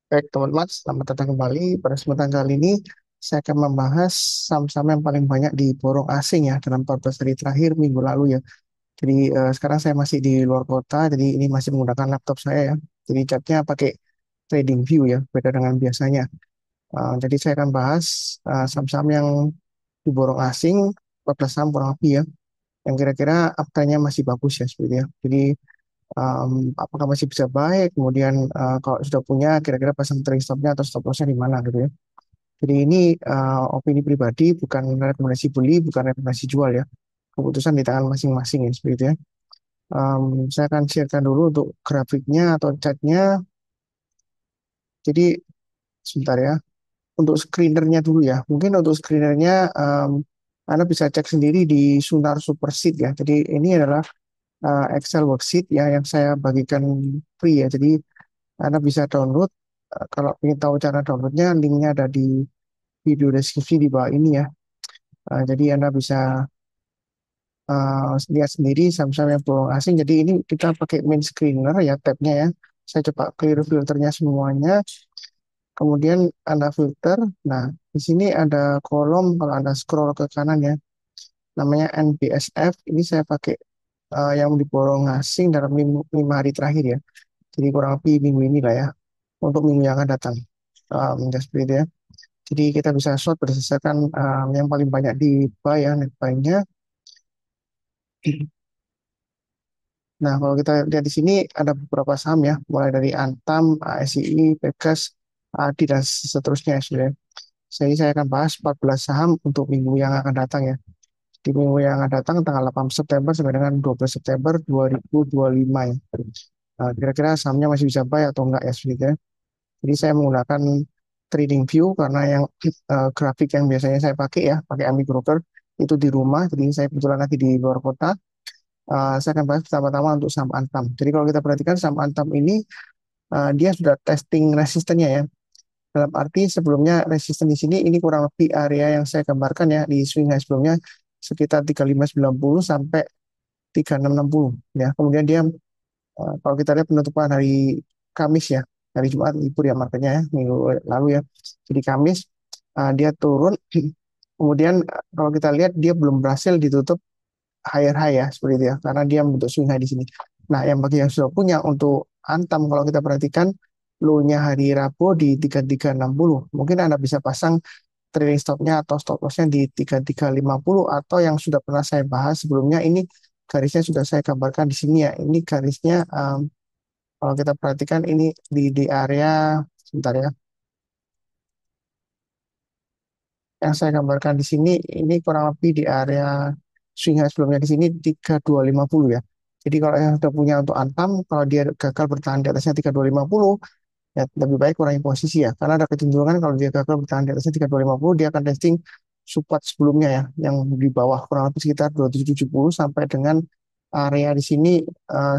Baik, teman-teman, selamat datang kembali. Pada kesempatan kali ini, saya akan membahas saham-saham yang paling banyak diborong asing ya dalam 14 hari terakhir minggu lalu ya. Jadi sekarang saya masih di luar kota, jadi ini masih menggunakan laptop saya ya. Jadi catnya pakai Trading View ya, beda dengan biasanya. Jadi saya akan bahas saham-saham yang diborong asing, 14 saham kurang lebih ya, yang kira-kira uptrend-nya masih bagus ya seperti ya. Jadi apakah masih bisa baik, kemudian kalau sudah punya kira-kira pasang trailing stop-nya atau stop loss-nya di mana gitu ya. Jadi ini opini pribadi, bukan rekomendasi beli, bukan rekomendasi jual ya. Keputusan di tangan masing-masing ya seperti itu ya. Saya akan sharekan dulu untuk grafiknya atau chartnya. Jadi sebentar ya. Untuk screenernya dulu ya. Mungkin untuk screenernya Anda bisa cek sendiri di Sunar Superseed ya. Jadi ini adalah Excel worksheet ya yang saya bagikan free ya. Jadi Anda bisa download. Kalau ingin tahu cara downloadnya, linknya ada di video deskripsi di bawah ini ya. Jadi Anda bisa lihat sendiri saham-saham yang peluang asing. Jadi ini kita pakai main screener ya, tabnya ya. Saya coba clear filternya semuanya. Kemudian Anda filter. Nah, di sini ada kolom kalau Anda scroll ke kanan ya. Namanya NBSF. Ini saya pakai yang diborong asing dalam 5 hari terakhir ya. Jadi kurang lebih minggu ini lah ya. Untuk minggu yang akan datang. Seperti itu ya. Jadi kita bisa short berdasarkan yang paling banyak di buy ya, net buy-nya. Nah, kalau kita lihat di sini ada beberapa saham ya, mulai dari Antam, ASI, Pegas, ADI, dan seterusnya ya, sudah. Saya akan bahas 14 saham untuk minggu yang akan datang ya. Di minggu yang akan datang tanggal 8 September sampai dengan 12 September 2025 ya. Kira-kira sahamnya masih bisa buy atau enggak ya, sebenarnya. Jadi saya menggunakan Trading View karena yang grafik yang biasanya saya pakai ya, pakai Ami Broker itu di rumah. Jadi saya kebetulan lagi di luar kota. Saya akan bahas pertama-tama untuk saham Antam. Jadi kalau kita perhatikan saham Antam ini dia sudah testing resistennya ya. Dalam arti sebelumnya resisten di sini ini kurang lebih area yang saya gambarkan ya di swing high sebelumnya sekitar 3590 sampai 3660 ya. Kemudian dia kalau kita lihat penutupan hari Kamis ya, hari Jumat libur ya marketnya ya, minggu lalu ya. Jadi Kamis dia turun. Kemudian kalau kita lihat dia belum berhasil ditutup higher high ya seperti itu ya karena dia membentuk swing high di sini. Nah, yang bagi yang sudah punya untuk Antam kalau kita perhatikan low-nya hari Rabu di 3360. Mungkin Anda bisa pasang trailing stop-nya atau stop loss-nya di 3350 atau yang sudah pernah saya bahas sebelumnya ini garisnya sudah saya gambarkan di sini ya. Ini garisnya kalau kita perhatikan ini di area sebentar ya. Yang saya gambarkan di sini ini kurang lebih di area swing high sebelumnya di sini 3250 ya. Jadi kalau yang sudah punya untuk Antam, kalau dia gagal bertahan di atasnya 3250, ya lebih baik kurangi posisi ya. Karena ada kecenderungan kalau dia gagal bertahan di atasnya 3250, dia akan testing support sebelumnya ya, yang di bawah kurang lebih sekitar 2770 sampai dengan area di sini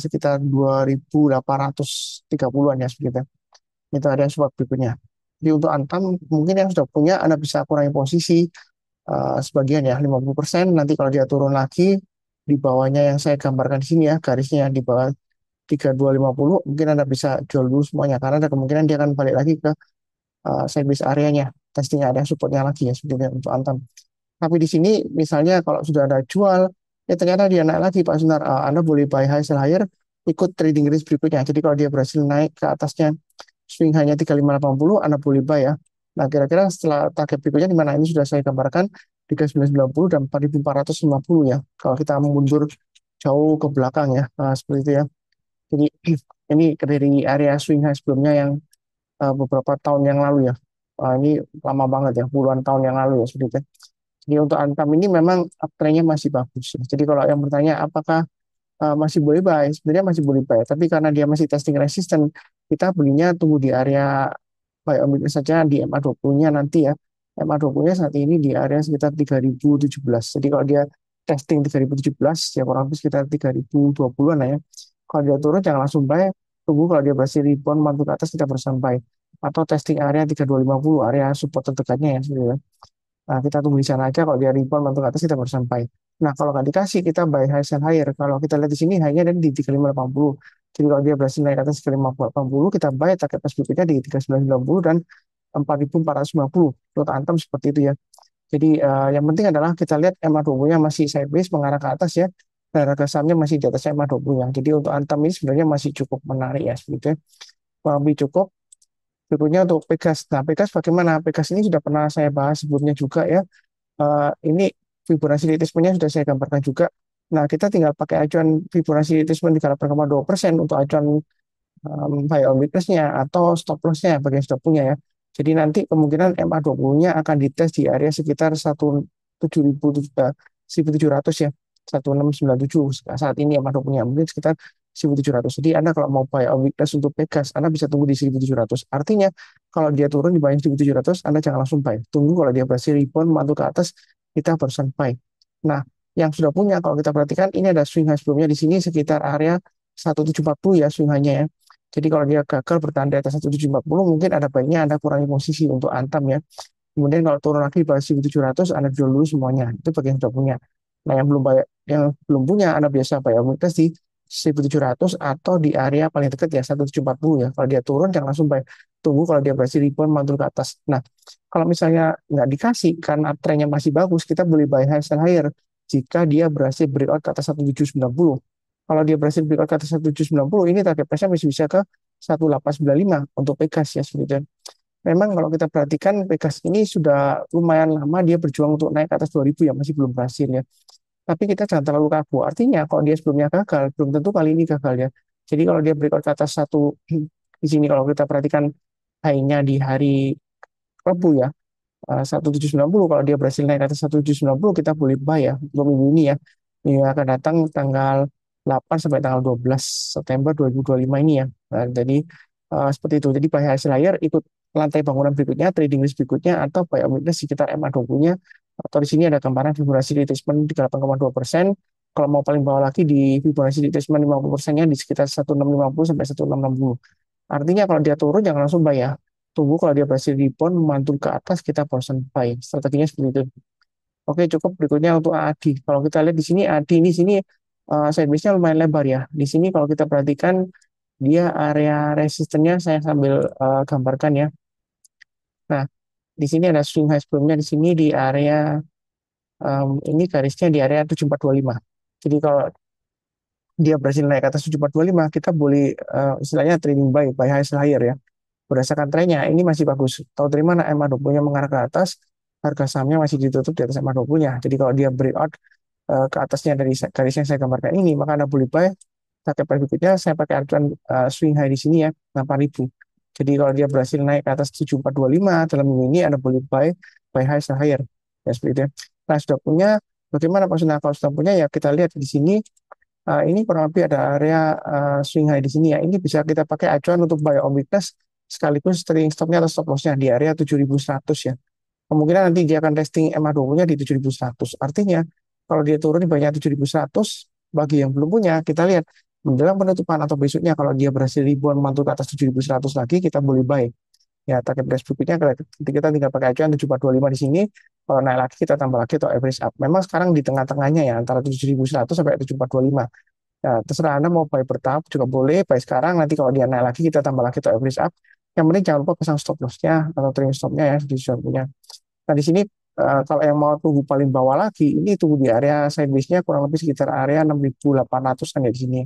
sekitar 2830-an ya sekitar. Itu area support berikutnya. Jadi untuk Antam mungkin yang sudah punya Anda bisa kurangi posisi sebagian ya 50%. Nanti kalau dia turun lagi di bawahnya yang saya gambarkan di sini ya garisnya yang di bawah 3250 mungkin Anda bisa jual dulu semuanya karena ada kemungkinan dia akan balik lagi ke service areanya, testing area supportnya lagi ya sebenarnya untuk Antam. Tapi di sini misalnya kalau sudah ada jual ya ternyata dia naik lagi Pak Sunar. Anda boleh buy high sell higher, ikut trading range berikutnya. Jadi kalau dia berhasil naik ke atasnya swing hanya 3580 Anda boleh buy ya. Nah, kira-kira setelah target berikutnya di mana ini sudah saya gambarkan 3990 dan 4450 ya. Kalau kita mundur jauh ke belakang ya, seperti itu ya. Jadi ini dari area swing high sebelumnya yang beberapa tahun yang lalu ya. Ini lama banget ya, puluhan tahun yang lalu ya seperti itu. Jadi untuk Antam ini memang uptrend-nya masih bagus ya. Jadi kalau yang bertanya apakah masih boleh buy, sebenarnya masih boleh buy. Tapi karena dia masih testing resisten, kita belinya tunggu di area buy on weakness saja di MA20-nya nanti ya. MA20-nya saat ini di area sekitar 3017. Jadi kalau dia testing 3017, ya kurang lebih sekitar 3020-an lah ya. Kalau dia turun jangan langsung buy, tunggu kalau dia berhasil rebound mantul ke atas kita baru sampai. Atau testing area 3250, area support terdekatnya ya. Sebenarnya. Nah, kita tunggu di sana aja. Kalau dia rebound mantul ke atas kita baru sampai. Nah, kalau nggak dikasih kita buy high sell higher. Kalau kita lihat di sini high-nya ada di 3580. Jadi kalau dia berhasil naik ke atas ke 5080, kita buy target price berikutnya di 3990 dan 4450. Untuk Antam seperti itu ya. Jadi yang penting adalah kita lihat MA20-nya masih sideways mengarah ke atas ya. Dan harga sahamnya masih di atas MA20-nya. Jadi untuk Antam ini sebenarnya masih cukup menarik ya sebetulnya. Lebih cukup. Berikutnya untuk Pegas. Nah, Pegas bagaimana? Pegas ini sudah pernah saya bahas sebelumnya juga ya. Ini Fibonacci retracement-nya sudah saya gambarkan juga. Nah, kita tinggal pakai acuan Fibonacci retracement 38,2% untuk acuan buy on weakness-nya atau stop loss-nya bagi yang sudah punya ya. Jadi nanti kemungkinan MA20-nya akan dites di area sekitar 1700 ya. 1697 saat ini MA20-nya mungkin sekitar 1700. Jadi Anda kalau mau buy on weakness untuk Pegas, Anda bisa tunggu di 1700. Artinya kalau dia turun di bawah 1700, Anda jangan langsung buy. Tunggu kalau dia berhasil rebound mantul ke atas, kita barusan buy. Nah, yang sudah punya kalau kita perhatikan ini ada swing high sebelumnya di sini sekitar area 1740 ya swing high-nya ya. Jadi kalau dia gagal bertahan di atas 1740, mungkin ada baiknya Anda kurangi posisi untuk Antam ya. Kemudian kalau turun lagi di bawah 1700, Anda jual dulu semuanya. Itu bagi yang sudah punya. Nah, yang belum punya, Anda biasa bayar komunitas di 1700 atau di area paling dekat ya 1740 ya. Kalau dia turun jangan langsung bayar. Tunggu kalau dia berhasil rebound mantul ke atas. Nah, kalau misalnya nggak dikasih karena trennya masih bagus, kita boleh buy high sell higher jika dia berhasil breakout ke atas 1790. Kalau dia berhasil breakout ke atas 1790, ini target price-nya masih bisa ke 1895 untuk Pegas ya seperti itu. Memang kalau kita perhatikan Pegas ini sudah lumayan lama dia berjuang untuk naik ke atas 2000 ya, masih belum berhasil ya. Tapi kita jangan terlalu kaku. Artinya kalau dia sebelumnya gagal, belum tentu kali ini gagal ya. Jadi kalau dia breakout ke atas satu di sini kalau kita perhatikan high-nya di hari Rabu ya, 1790 kalau dia berhasil naik ke atas 1790 kita boleh buy ya untuk minggu ini ya. Ini akan datang tanggal 8 sampai tanggal 12 September 2025 ini ya. Nah, jadi seperti itu. Jadi buy hasil layar ikut lantai bangunan berikutnya, trading list berikutnya atau buy on weakness sekitar MA20-nya. Atau di sini ada gambaran Fibonacci retracement 38,2%. Kalau mau paling bawah lagi di Fibonacci retracement 50%-nya di sekitar 1650 sampai 1660. Artinya kalau dia turun jangan langsung buy ya. Tunggu kalau dia berhasil rebound mantul ke atas kita bosan buy. Strateginya seperti itu. Oke, cukup berikutnya untuk ADI. Kalau kita lihat di sini ADI ini sini sideways-nya lumayan lebar ya. Di sini kalau kita perhatikan dia area resistennya saya sambil gambarkan ya. Nah, di sini ada swing high sebelumnya di sini di area ini garisnya di area 7425. Jadi kalau dia berhasil naik ke atas 7425, kita boleh istilahnya trading buy high sell higher ya. Berdasarkan trennya, ini masih bagus. Tahu dari mana MA20-nya mengarah ke atas, harga sahamnya masih ditutup di atas MA20-nya. Jadi kalau dia breakout ke atasnya dari garis yang saya gambarkan ini, maka Anda boleh buy. Target price berikutnya saya pakai acuan swing high di sini ya, 8.000. Jadi kalau dia berhasil naik ke atas 7425 dalam minggu ini, Anda boleh buy high sell higher. Ya, seperti itu. Nah, sudah punya, bagaimana maksudnya kalau sudah punya ya kita lihat di sini. Ini kurang lebih ada area swing high di sini ya. Ini bisa kita pakai acuan untuk buy on weakness sekaligus trading stopnya atau stop lossnya di area 7100 ya. Kemungkinan nanti dia akan testing MA20-nya di 7100. Artinya kalau dia turun di banyak 7100, bagi yang belum punya, kita lihat menjelang penutupan atau besoknya kalau dia berhasil rebound mantul ke atas 7100 lagi, kita boleh buy. Ya, target price berikutnya kita tinggal pakai acuan 7425 di sini. Kalau naik lagi kita tambah lagi atau average up. Memang sekarang di tengah-tengahnya ya antara 7100 sampai 7425. Ya, terserah Anda mau buy bertahap juga boleh, buy sekarang nanti kalau dia naik lagi kita tambah lagi atau average up. Yang penting jangan lupa pasang stop loss-nya atau trailing stop-nya ya di punya. Nah, di sini kalau yang mau tunggu paling bawah lagi, ini tunggu di area sideways-nya kurang lebih sekitar area 6800 kan ya di sini.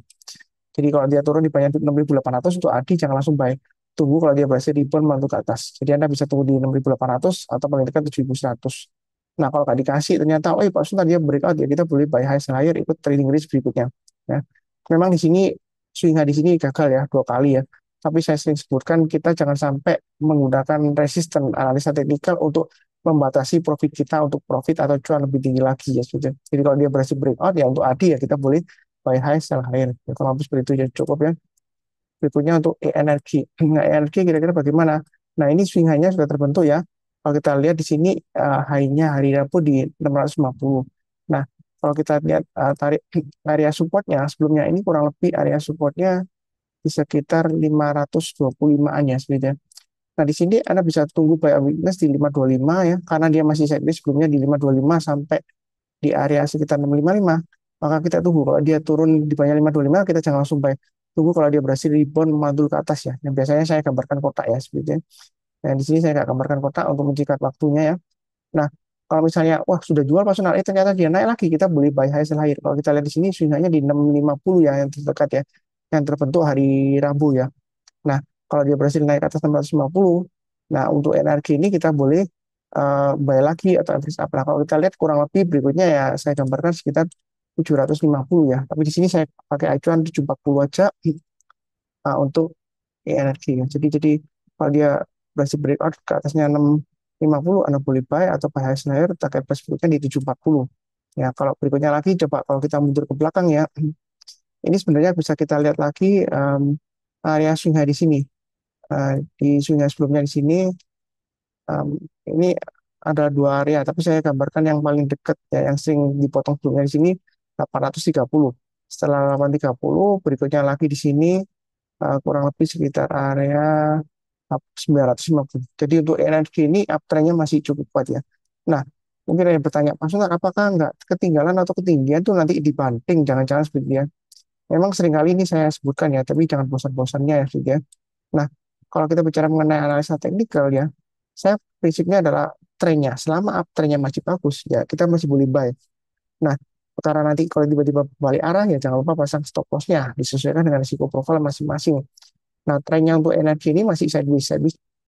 Jadi kalau dia turun di banyak 6800 untuk ADI jangan langsung buy. Tunggu kalau dia berhasil rebound mantul ke atas. Jadi Anda bisa tunggu di 6800 atau paling dekat 7100. Nah, kalau nggak dikasih ternyata, oh Pak Sultan dia breakout ya kita boleh buy high sell higher ikut trading risk berikutnya. Ya. Memang di sini swing high di sini gagal ya 2 kali ya. Tapi saya sering sebutkan kita jangan sampai menggunakan resisten analisa teknikal untuk membatasi profit kita untuk profit atau cuan lebih tinggi lagi ya sudah. Jadi kalau dia berhasil breakout ya untuk ADI ya kita boleh buy high sell higher. Ya, kalau seperti itu ya cukup ya. Berikutnya untuk energi. Nah, energi kira-kira bagaimana? Nah, ini swing high-nya sudah terbentuk ya. Kalau kita lihat di sini high-nya hari Rabu di 650. Nah, kalau kita lihat tarik area supportnya sebelumnya ini kurang lebih area supportnya di sekitar 525-an ya sebenarnya. Nah, di sini Anda bisa tunggu buy on weakness di 525 ya, karena dia masih sideways sebelumnya di 525 sampai di area sekitar 655. Maka kita tunggu kalau dia turun di banyak 525 kita jangan langsung buy. tunggu kalau dia berhasil rebound mantul ke atas ya. Yang biasanya saya gambarkan kotak ya seperti itu. Nah, di sini saya nggak gambarkan kotak untuk menjikat waktunya ya. Nah, kalau misalnya, wah sudah jual personal, ternyata dia naik lagi, kita boleh buy high sell higher. Kalau kita lihat di sini swingnya di 650 ya, yang terdekat ya, yang terbentuk hari Rabu ya. Nah, kalau dia berhasil naik ke atas 650, nah untuk energi ini kita boleh buy lagi atau average up. Nah, kalau kita lihat kurang lebih berikutnya ya, saya gambarkan sekitar 750 ya. Tapi di sini saya pakai acuan 740 aja untuk energi ya. Jadi kalau dia berhasil breakout ke atasnya 650, Anda boleh buy atau buy high higher, target price berikutnya di 740. Ya, kalau berikutnya lagi coba kalau kita mundur ke belakang ya, ini sebenarnya bisa kita lihat lagi area swing high di sini. Di swing high sebelumnya di sini, um, ini ada dua area, tapi saya gambarkan yang paling dekat ya, yang sering dipotong sebelumnya di sini 830. Setelah 830, berikutnya lagi di sini kurang lebih sekitar area 950. Jadi untuk energi ini uptrendnya masih cukup kuat ya. Nah, mungkin ada yang bertanya, Pak Sunar, apakah nggak ketinggalan atau ketinggian tuh nanti dibanting? Jangan-jangan seperti ya. Memang seringkali ini saya sebutkan ya, tapi jangan bosan-bosannya ya, gitu ya. Nah, kalau kita bicara mengenai analisa teknikal ya, saya prinsipnya adalah trennya. Selama uptrendnya masih bagus, ya kita masih boleh buy. Nah, karena nanti kalau tiba-tiba balik arah ya jangan lupa pasang stop loss-nya disesuaikan dengan risiko profil masing-masing. Nah, trennya untuk energi ini masih sideways, sideways